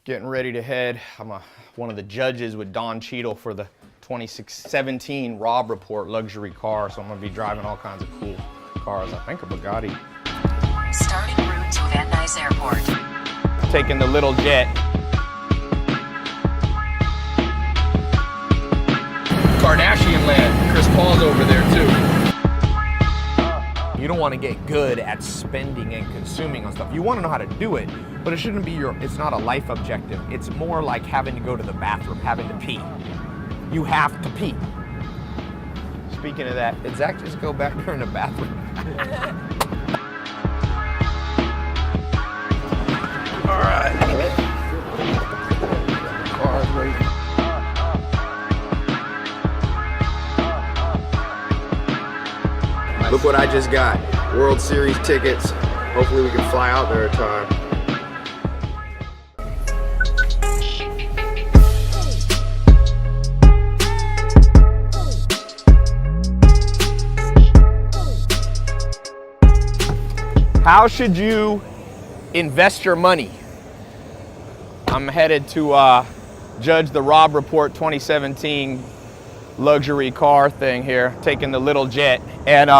getting ready to head. I'm one of the judges with Don Cheadle for the 2017 Rob Report luxury car, so I'm gonna be driving all kinds of cool cars. I think a Bugatti. Starting route to Van Nuys Airport. Taking the little jet. Kardashian land. Chris Paul's over there too. You don't want to get good at spending and consuming on stuff. You want to know how to do it, but it shouldn't be it's not a life objective. It's more like having to go to the bathroom, having to pee. You have to pee. Speaking of that, did Zach just go back there in the bathroom? All right. Car's waiting. Look what I just got. World Series tickets. Hopefully we can fly out there in time. How should you invest your money? I'm headed to judge the Rob Report 2017 luxury car thing here, taking the little jet. And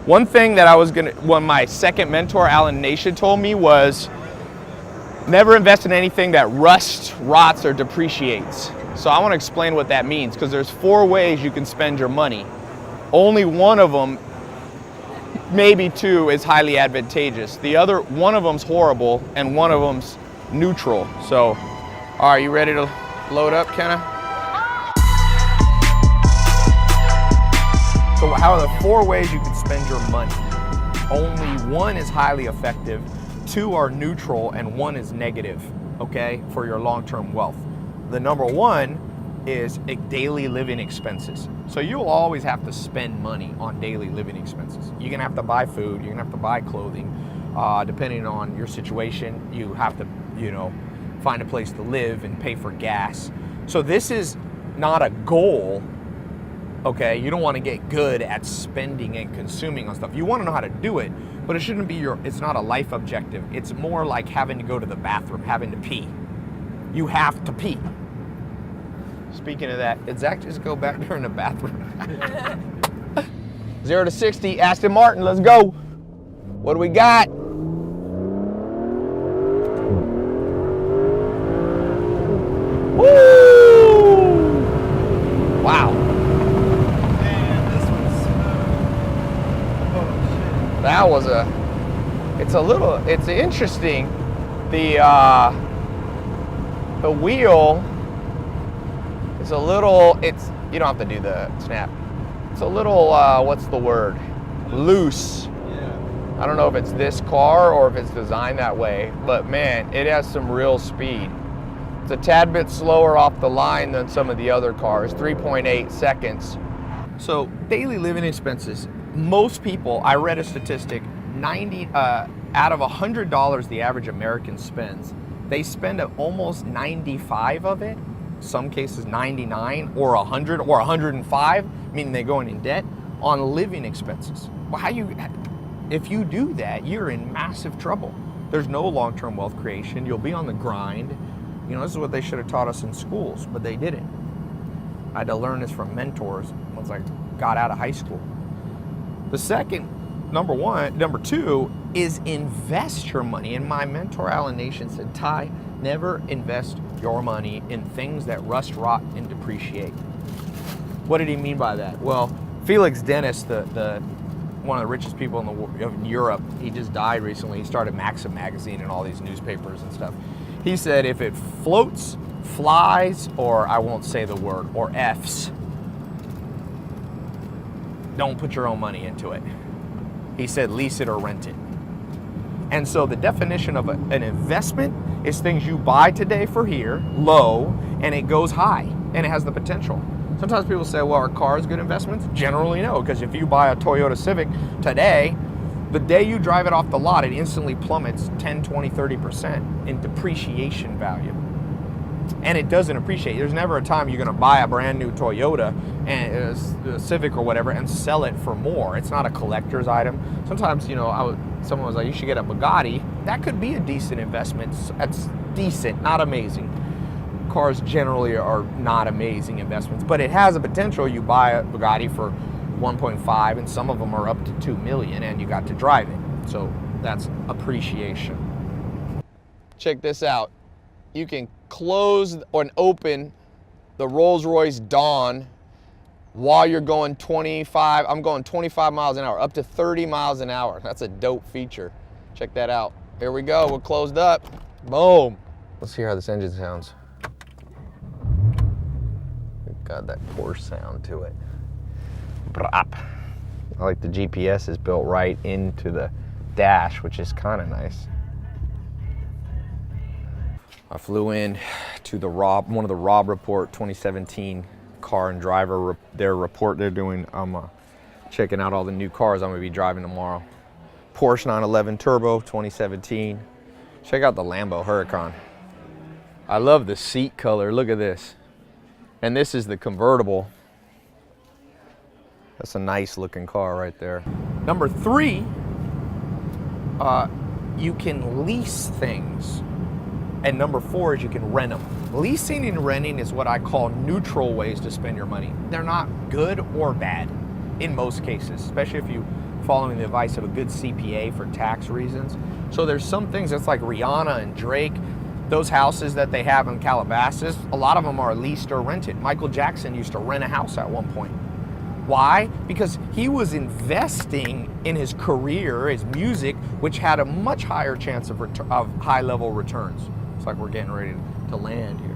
one thing that my second mentor, Alan Nation, told me was never invest in anything that rusts, rots, or depreciates. So I want to explain what that means, because there's 4 ways you can spend your money. Only one of them, maybe 2, is highly advantageous. One of them's horrible and one of them's neutral. So, all right, you ready to load up, Kenna? So how are the 4 ways you can spend your money? Only 1 is highly effective, 2 are neutral, and 1 is negative, okay, for your long-term wealth. The number 1 is daily living expenses. So you'll always have to spend money on daily living expenses. You're gonna have to buy food, you're gonna have to buy clothing, depending on your situation. You have to, find a place to live and pay for gas. So this is not a goal. Okay, you don't want to get good at spending and consuming on stuff. You want to know how to do it, but it shouldn't be it's not a life objective. It's more like having to go to the bathroom, having to pee. You have to pee. Speaking of that, did Zach just go back there in the bathroom? 0 to 60, Aston Martin, let's go. What do we got? Woo! Wow. That was it's interesting. The wheel is a little, you don't have to do the snap. It's a little, what's the word? Loose. Yeah. I don't know if it's this car or if it's designed that way, but man, it has some real speed. It's a tad bit slower off the line than some of the other cars, 3.8 seconds. So daily living expenses. Most people, I read a statistic, out of $100 the average American spends, they spend almost 95 of it, some cases 99 or 100 or 105, meaning they're going in debt, on living expenses. Well, if you do that, you're in massive trouble. There's no long-term wealth creation. You'll be on the grind. This is what they should have taught us in schools, but they didn't. I had to learn this from mentors once I got out of high school. The second, number 2, is invest your money. And my mentor, Alan Nation, said, Ty, never invest your money in things that rust, rot, and depreciate. What did he mean by that? Well, Felix Dennis, one of the richest people in Europe, he just died recently. He started Maxim magazine and all these newspapers and stuff. He said, if it floats, flies, or I won't say the word, or F's, don't put your own money into it. He said, lease it or rent it. And so the definition of an investment is things you buy today for here, low, and it goes high, and it has the potential. Sometimes people say, well, are cars good investments? Generally no, because if you buy a Toyota Civic today, the day you drive it off the lot, it instantly plummets 10, 20, 30% in depreciation value. And it doesn't appreciate. There's never a time you're going to buy a brand new Toyota and a Civic or whatever and sell it for more. It's not a collector's item. Sometimes, someone was like, you should get a Bugatti. That could be a decent investment. decent, not amazing. Cars generally are not amazing investments, but it has a potential. You buy a Bugatti for 1.5 and some of them are up to 2 million and you got to drive it. So that's appreciation. Check this out. You can close or open the Rolls-Royce Dawn while you're going 25, I'm going 25 miles an hour, up to 30 miles an hour. That's a dope feature. Check that out. Here we go, we're closed up. Boom. Let's hear how this engine sounds. Got that Porsche sound to it. Brap. I like the GPS is built right into the dash, which is kind of nice. I flew in to the one of the Rob Report 2017 car and driver their report they're doing. I'm checking out all the new cars I'm gonna be driving tomorrow. Porsche 911 Turbo 2017. Check out the Lambo Huracan. I love the seat color. Look at this. And this is the convertible. That's a nice looking car right there. Number 3, you can lease things. And number 4 is you can rent them. Leasing and renting is what I call neutral ways to spend your money. They're not good or bad in most cases, especially if you're following the advice of a good CPA for tax reasons. So there's some things that's like Rihanna and Drake, those houses that they have in Calabasas, a lot of them are leased or rented. Michael Jackson used to rent a house at one point. Why? Because he was investing in his career, his music, which had a much higher chance of high-level returns. It's like we're getting ready to land here.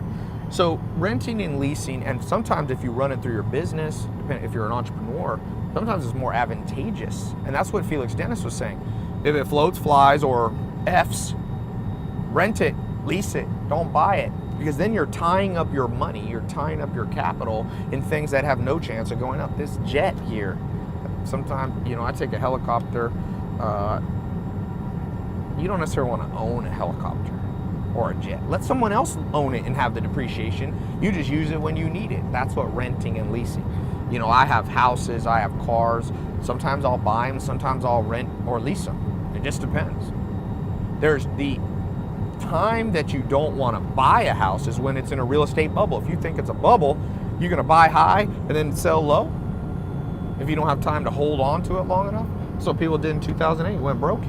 So renting and leasing, and sometimes if you run it through your business, if you're an entrepreneur, sometimes it's more advantageous. And that's what Felix Dennis was saying. If it floats, flies, or F's, rent it, lease it, don't buy it. Because then you're tying up your money, you're tying up your capital in things that have no chance of going up. This jet here, sometimes, you know, I take a helicopter. You don't necessarily want to own a helicopter or a jet. Let someone else own it and have the depreciation. You just use it when you need it. That's what renting and leasing. You know, I have houses, I have cars. Sometimes I'll buy them, sometimes I'll rent or lease them. It just depends. There's the time that you don't want to buy a house is when it's in a real estate bubble. If you think it's a bubble, you're going to buy high and then sell low if you don't have time to hold on to it long enough. So people did in 2008, went broke.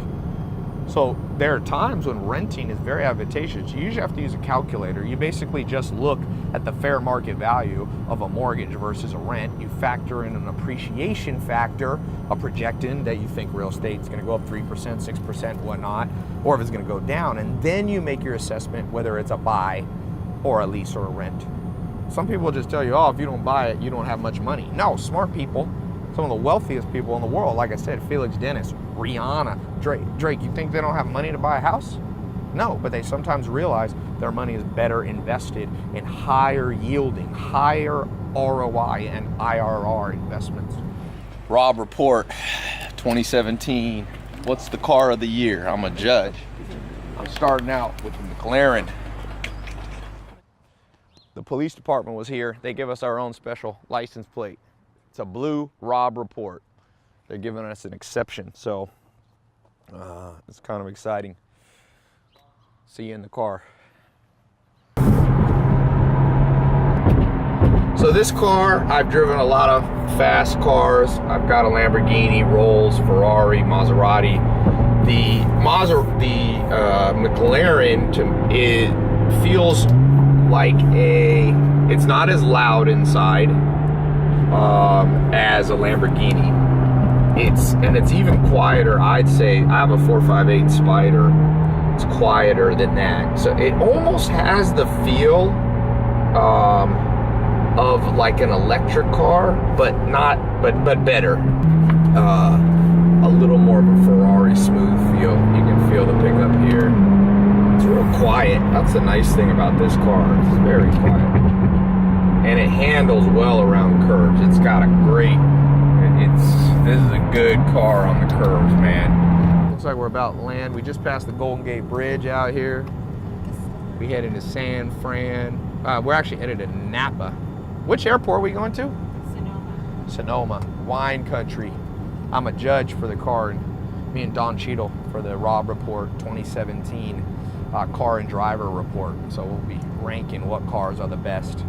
So there are times when renting is very advantageous. You usually have to use a calculator. You basically just look at the fair market value of a mortgage versus a rent. You factor in an appreciation factor, a projecting that you think real estate is going to go up 3%, 6%, whatnot, or if it's going to go down. And then you make your assessment whether it's a buy or a lease or a rent. Some people just tell you, oh, if you don't buy it, you don't have much money. No, smart people, some of the wealthiest people in the world, like I said, Felix Dennis, Rihanna, Drake, you think they don't have money to buy a house? No, but they sometimes realize their money is better invested in higher yielding, higher ROI and IRR investments. Rob Report 2017. What's the car of the year? I'm a judge. I'm starting out with the McLaren. The police department was here. They give us our own special license plate. It's a blue Rob Report. They're giving us an exception, so it's kind of exciting. See you in the car. So this car, I've driven a lot of fast cars. I've got a Lamborghini, Rolls, Ferrari, Maserati. The McLaren it feels like it's not as loud inside as a Lamborghini. It's even quieter, I'd say. I have a 458 Spider. It's quieter than that. So it almost has the feel of like an electric car, but better. A little more of a Ferrari smooth feel. You can feel the pickup here. It's real quiet. That's the nice thing about this car. It's very quiet. And it handles well around curves. It's got a great, this is a good car on the curves, man. Looks like we're about to land. We just passed the Golden Gate Bridge out here. We headed to San Fran. We're actually headed to Napa. Which airport are we going to? Sonoma. Wine country. I'm a judge for the car, and me and Don Cheadle for the Rob Report 2017. car and driver report. So we'll be ranking what cars are the best